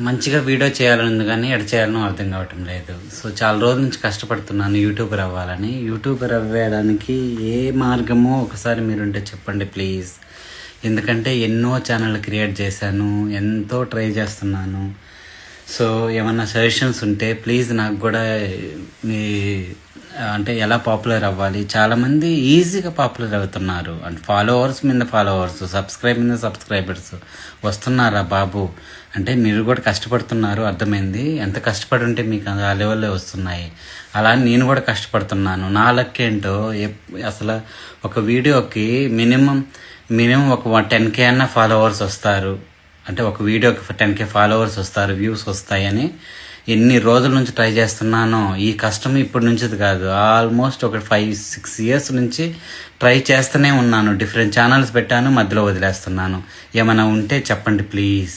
మంచిగా వీడియో చేయాలని ఉంది కానీ ఎడ చేయాలనో అర్థం కావటం లేదు. సో చాలా రోజుల నుంచి కష్టపడుతున్నాను యూట్యూబర్ అవ్వాలని. యూట్యూబర్ అవ్వడానికి ఏ మార్గమో ఒకసారి మీరుంటే చెప్పండి ప్లీజ్. ఎందుకంటే ఎన్నో ఛానళ్ళు క్రియేట్ చేశాను, ఎంతో ట్రై చేస్తున్నాను. సో ఏమన్నా సజెషన్స్ ఉంటే ప్లీజ్ నాకు కూడా మీ అంటే ఎలా పాపులర్ అవ్వాలి. చాలామంది ఈజీగా పాపులర్ అవుతున్నారు, అంటే ఫాలోవర్స్ మీద ఫాలోవర్స్, సబ్స్క్రైబ్ మీద సబ్స్క్రైబర్స్ వస్తున్నారా బాబు. అంటే మీరు కూడా కష్టపడుతున్నారు, అర్థమైంది. ఎంత కష్టపడి ఉంటే మీకు ఆ లెవెల్లో వస్తున్నాయి. అలా నేను కూడా కష్టపడుతున్నాను. నా లక్ ఏంటో అసలు ఒక వీడియోకి మినిమం ఒక 10K అన్న ఫాలోవర్స్ వస్తారు. అంటే ఒక వీడియోకి 10K ఫాలోవర్స్ వస్తారు, వ్యూస్ వస్తాయని ఎన్ని రోజుల నుంచి ట్రై చేస్తున్నానో. ఈ కష్టం ఇప్పటి నుంచిది కాదు, ఆల్మోస్ట్ ఒక 5-6 ఇయర్స్ నుంచి ట్రై చేస్తూనే ఉన్నాను. డిఫరెంట్ ఛానల్స్ పెట్టాను, మధ్యలో వదిలేస్తున్నాను. ఏమైనా ఉంటే చెప్పండి ప్లీజ్.